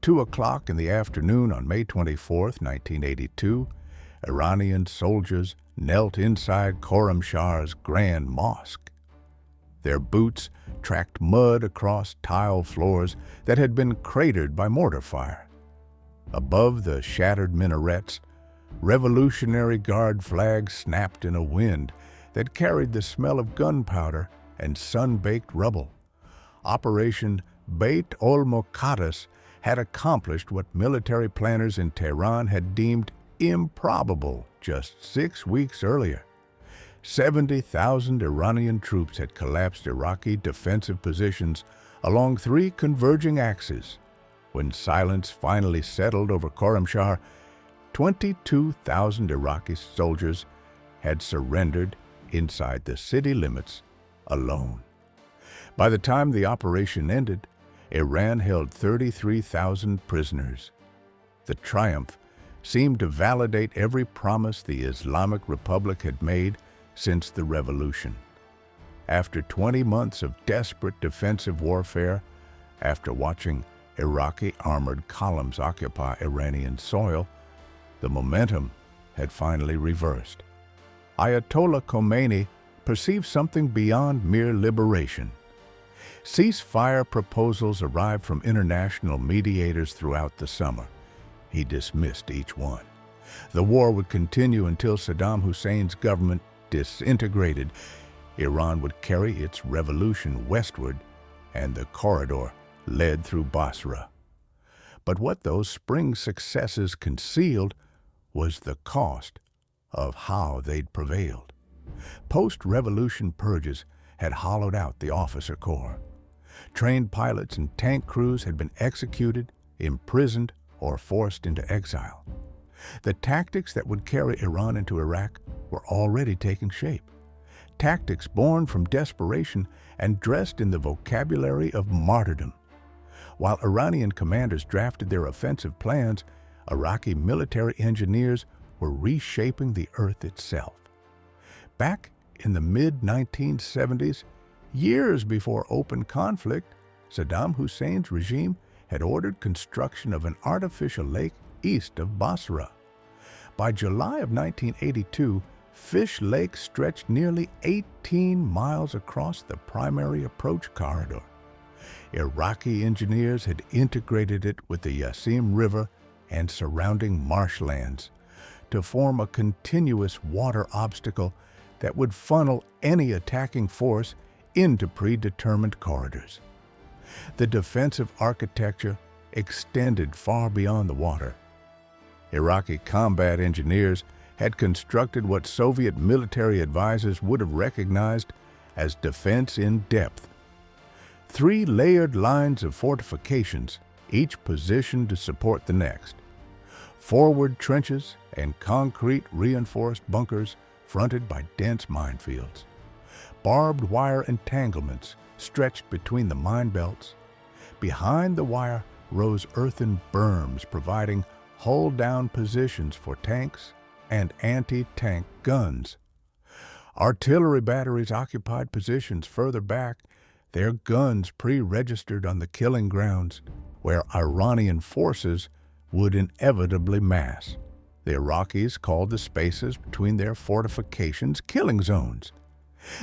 2 o'clock in the afternoon on May 24, 1982, Iranian soldiers knelt inside Khorramshahr's Grand Mosque. Their boots tracked mud across tile floors that had been cratered by mortar fire. Above the shattered minarets, Revolutionary Guard flags snapped in a wind that carried the smell of gunpowder and sun-baked rubble. Operation Beit ol-Muqaddas had accomplished what military planners in Tehran had deemed improbable just 6 weeks earlier. 70,000 Iranian troops had collapsed Iraqi defensive positions along 3 converging axes. When silence finally settled over Khorramshahr, 22,000 Iraqi soldiers had surrendered inside the city limits alone. By the time the operation ended, Iran held 33,000 prisoners. The triumph seemed to validate every promise the Islamic Republic had made since the revolution. After 20 months of desperate defensive warfare, after watching Iraqi armored columns occupy Iranian soil, the momentum had finally reversed. Ayatollah Khomeini perceived something beyond mere liberation. Ceasefire proposals arrived from international mediators throughout the summer. He dismissed each one. The war would continue until Saddam Hussein's government disintegrated. Iran would carry its revolution westward, and the corridor led through Basra. But what those spring successes concealed was the cost of how they'd prevailed. Post-revolution purges had hollowed out the officer corps. Trained pilots and tank crews had been executed, imprisoned, or forced into exile. The tactics that would carry Iran into Iraq were already taking shape. Tactics born from desperation and dressed in the vocabulary of martyrdom. While Iranian commanders drafted their offensive plans, Iraqi military engineers were reshaping the earth itself. Back in the mid-1970s, years before open conflict, Saddam Hussein's regime had ordered construction of an artificial lake east of Basra. By July of 1982, Fish Lake stretched nearly 18 miles across the primary approach corridor. Iraqi engineers had integrated it with the Yasim River and surrounding marshlands to form a continuous water obstacle that would funnel any attacking force into predetermined corridors. The defensive architecture extended far beyond the water. Iraqi combat engineers had constructed what Soviet military advisors would have recognized as defense in depth. 3 layered lines of fortifications, each positioned to support the next. Forward trenches and concrete reinforced bunkers fronted by dense minefields. Barbed wire entanglements stretched between the mine belts. Behind the wire rose earthen berms providing hull-down positions for tanks and anti-tank guns. Artillery batteries occupied positions further back, their guns pre-registered on the killing grounds, where Iranian forces would inevitably mass. The Iraqis called the spaces between their fortifications killing zones.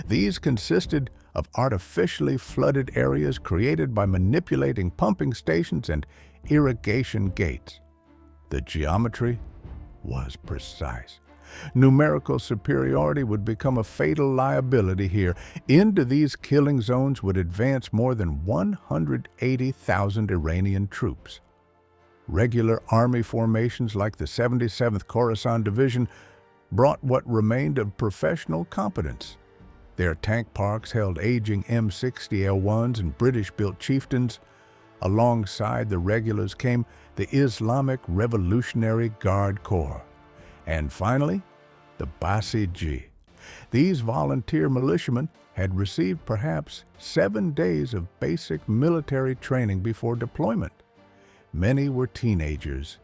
These consisted of artificially flooded areas created by manipulating pumping stations and irrigation gates. The geometry was precise. Numerical superiority would become a fatal liability here. Into these killing zones would advance more than 180,000 Iranian troops. Regular army formations like the 77th Khorasan Division brought what remained of professional competence. Their tank parks held aging M60L1s and British-built chieftains. Alongside the regulars came the Islamic Revolutionary Guard Corps. And finally, the Basiji. These volunteer militiamen had received perhaps 7 days of basic military training before deployment. Many were teenagers.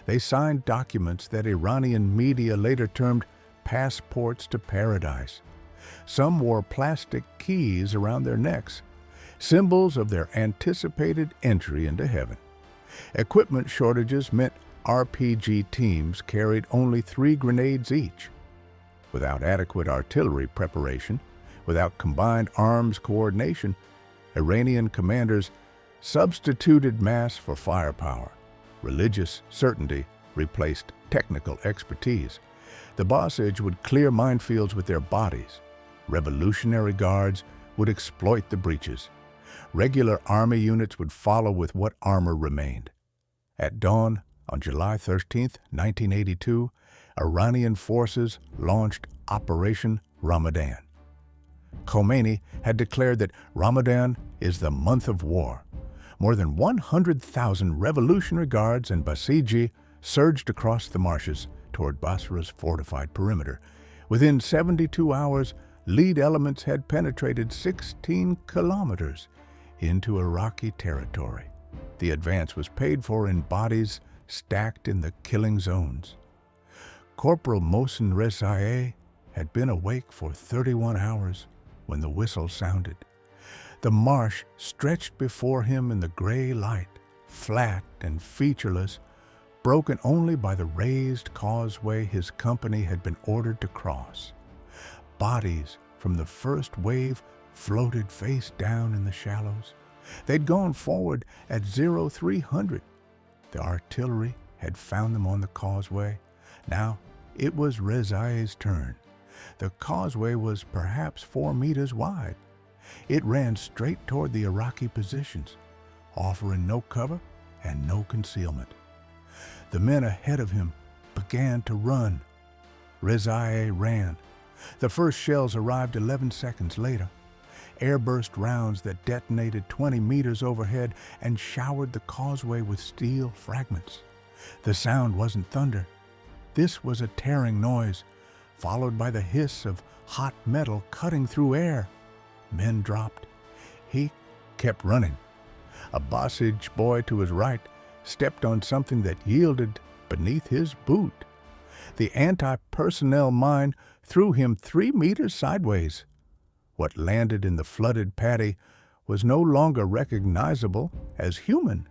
They signed documents that Iranian media later termed passports to paradise. Some wore plastic keys around their necks, symbols of their anticipated entry into heaven. Equipment shortages meant RPG teams carried only 3 grenades each. Without adequate artillery preparation, without combined arms coordination, Iranian commanders substituted mass for firepower. Religious certainty replaced technical expertise. The Basiji would clear minefields with their bodies. Revolutionary guards would exploit the breaches. Regular army units would follow with what armor remained. At dawn, on July 13, 1982, Iranian forces launched Operation Ramadan. Khomeini had declared that Ramadan is the month of war. More than 100,000 Revolutionary Guards and Basiji surged across the marshes toward Basra's fortified perimeter. Within 72 hours, lead elements had penetrated 16 kilometers into Iraqi territory. The advance was paid for in bodies stacked in the killing zones. Corporal Mohsen Rezaieh had been awake for 31 hours when the whistle sounded. The marsh stretched before him in the gray light, flat and featureless, broken only by the raised causeway his company had been ordered to cross. Bodies from the first wave floated face down in the shallows. They'd gone forward at 0300. The artillery had found them on the causeway. Now it was Rezaieh's turn. The causeway was perhaps 4 meters wide. It ran straight toward the Iraqi positions, offering no cover and no concealment. The men ahead of him began to run. Rezaieh ran. The first shells arrived 11 seconds later. Airburst rounds that detonated 20 meters overhead and showered the causeway with steel fragments. The sound wasn't thunder. This was a tearing noise, followed by the hiss of hot metal cutting through air. Men dropped. He kept running. A Basiji boy to his right stepped on something that yielded beneath his boot. The anti-personnel mine threw him 3 meters sideways. What landed in the flooded paddy was no longer recognizable as human.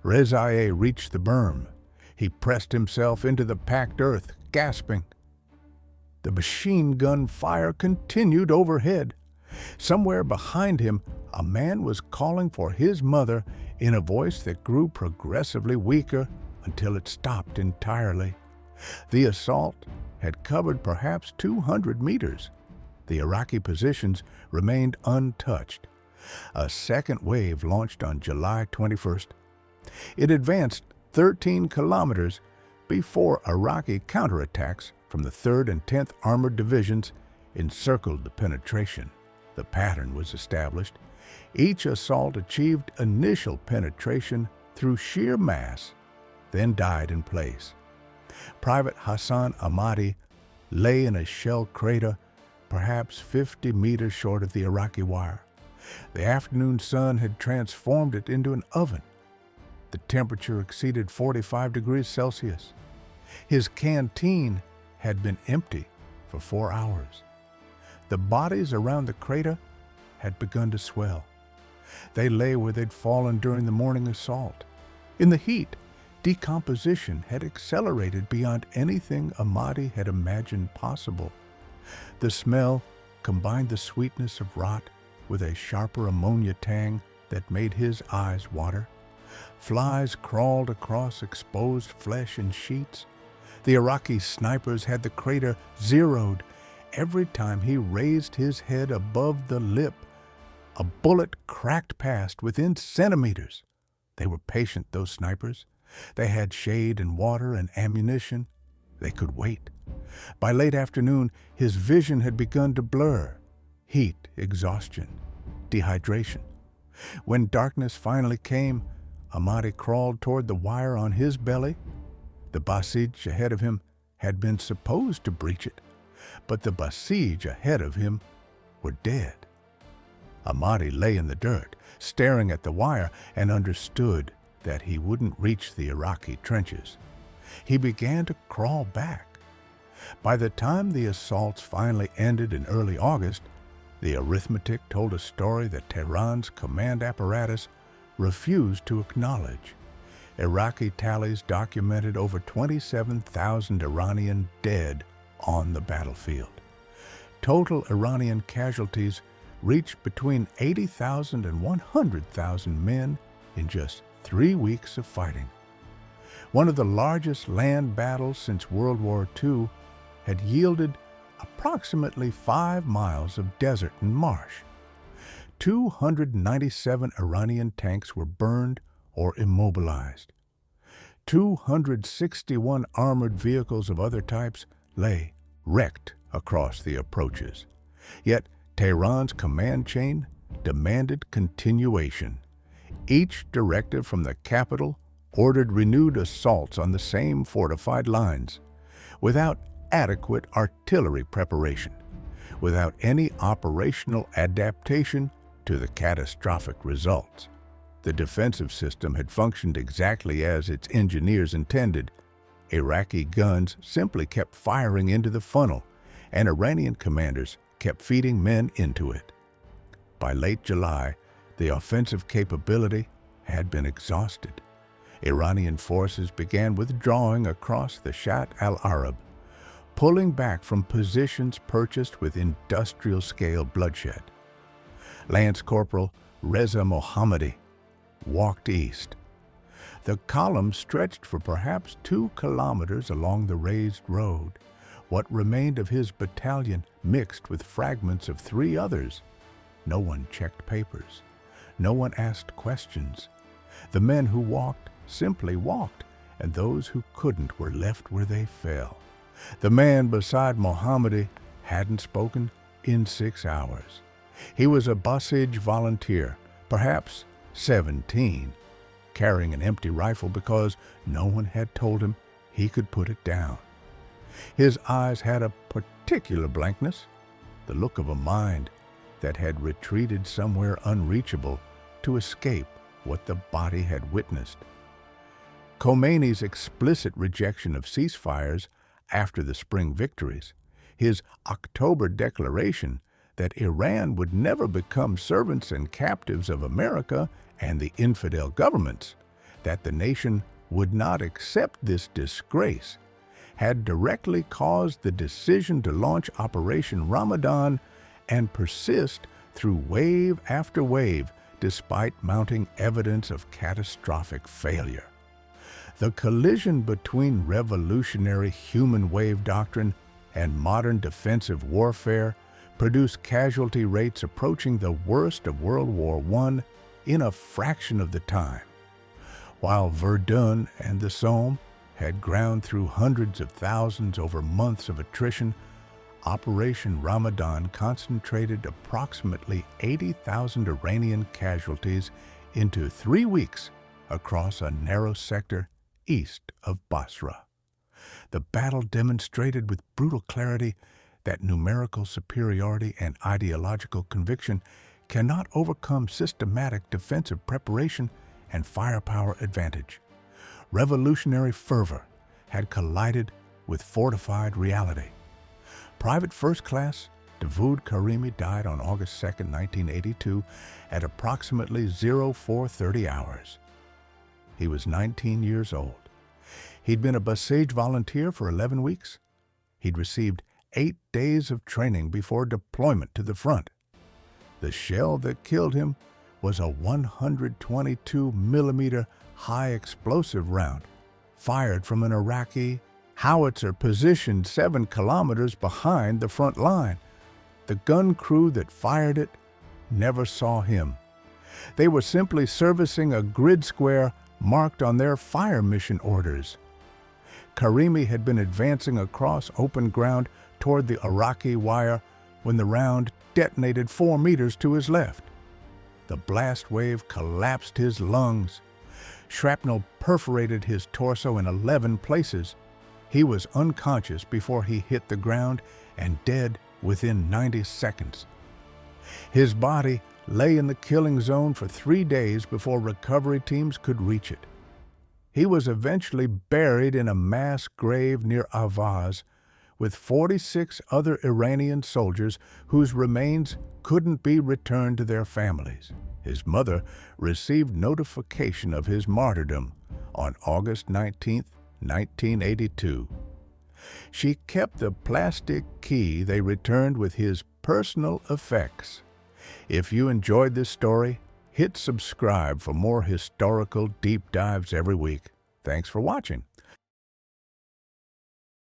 Rezaieh reached the berm. He pressed himself into the packed earth, gasping. The machine gun fire continued overhead. Somewhere behind him, a man was calling for his mother in a voice that grew progressively weaker until it stopped entirely. The assault had covered perhaps 200 meters. The Iraqi positions remained untouched. A second wave launched on July 21st. It advanced 13 kilometers before Iraqi counterattacks from the 3rd and 10th Armored Divisions encircled the penetration. The pattern was established. Each assault achieved initial penetration through sheer mass, then died in place. Private Hassan Ahmadi lay in a shell crater perhaps 50 meters short of the Iraqi wire. The afternoon sun had transformed it into an oven. The temperature exceeded 45 degrees Celsius. His canteen had been empty for 4 hours. The bodies around the crater had begun to swell. They lay where they'd fallen during the morning assault. In the heat, decomposition had accelerated beyond anything Ahmadi had imagined possible. The smell combined the sweetness of rot with a sharper ammonia tang that made his eyes water. Flies crawled across exposed flesh in sheets. The Iraqi snipers had the crater zeroed. Every time he raised his head above the lip, a bullet cracked past within centimeters. They were patient, those snipers. They had shade and water and ammunition. They could wait. By late afternoon, his vision had begun to blur. Heat, exhaustion, dehydration. When darkness finally came, Ahmadi crawled toward the wire on his belly. The Basiji ahead of him had been supposed to breach it, but the Basiji ahead of him were dead. Ahmadi lay in the dirt, staring at the wire, and understood that he wouldn't reach the Iraqi trenches. He began to crawl back. By the time the assaults finally ended in early August, the arithmetic told a story that Tehran's command apparatus refused to acknowledge. Iraqi tallies documented over 27,000 Iranian dead on the battlefield. Total Iranian casualties reached between 80,000 and 100,000 men in just 3 weeks of fighting. One of the largest land battles since World War II had yielded approximately 5 miles of desert and marsh. 297 Iranian tanks were burned or immobilized. 261 armored vehicles of other types lay wrecked across the approaches. Yet Tehran's command chain demanded continuation. Each directive from the capital ordered renewed assaults on the same fortified lines, without adequate artillery preparation, without any operational adaptation to the catastrophic results. The defensive system had functioned exactly as its engineers intended. Iraqi guns simply kept firing into the funnel, and Iranian commanders kept feeding men into it. By late July, the offensive capability had been exhausted. Iranian forces began withdrawing across the Shatt al-Arab, pulling back from positions purchased with industrial-scale bloodshed. Lance Corporal Reza Mohammadi walked east. The column stretched for perhaps 2 kilometers along the raised road. What remained of his battalion mixed with fragments of 3 others. No one checked papers. No one asked questions. The men who walked simply walked, and those who couldn't were left where they fell. The man beside Mohammadi hadn't spoken in 6 hours. He was a Basiji volunteer, perhaps 17, carrying an empty rifle because no one had told him he could put it down. His eyes had a particular blankness, the look of a mind that had retreated somewhere unreachable to escape what the body had witnessed. Khomeini's explicit rejection of ceasefires after the spring victories, his October declaration that Iran would never become servants and captives of America and the infidel governments, that the nation would not accept this disgrace, had directly caused the decision to launch Operation Ramadan and persist through wave after wave despite mounting evidence of catastrophic failure. The collision between revolutionary human wave doctrine and modern defensive warfare produced casualty rates approaching the worst of World War I in a fraction of the time. While Verdun and the Somme had ground through hundreds of thousands over months of attrition, Operation Ramadan concentrated approximately 80,000 Iranian casualties into 3 weeks across a narrow sector east of Basra. The battle demonstrated with brutal clarity that numerical superiority and ideological conviction cannot overcome systematic defensive preparation and firepower advantage. Revolutionary fervor had collided with fortified reality. Private First Class Davood Karimi died on August 2, 1982, at approximately 0430 hours. He was 19 years old. He'd been a Basiji volunteer for 11 weeks. He'd received 8 days of training before deployment to the front. The shell that killed him was a 122-millimeter high-explosive round, fired from an Iraqi howitzer positioned 7 kilometers behind the front line. The gun crew that fired it never saw him. They were simply servicing a grid square marked on their fire mission orders. Karimi had been advancing across open ground toward the Iraqi wire when the round detonated 4 meters to his left. The blast wave collapsed his lungs. Shrapnel perforated his torso in 11 places. He was unconscious before he hit the ground and dead within 90 seconds. His body lay in the killing zone for 3 days before recovery teams could reach it. He was eventually buried in a mass grave near Avaz with 46 other Iranian soldiers whose remains couldn't be returned to their families. His mother received notification of his martyrdom on August 19, 1982. She kept the plastic key they returned with his personal effects. If you enjoyed this story, hit subscribe for more historical deep dives every week. Thanks for watching.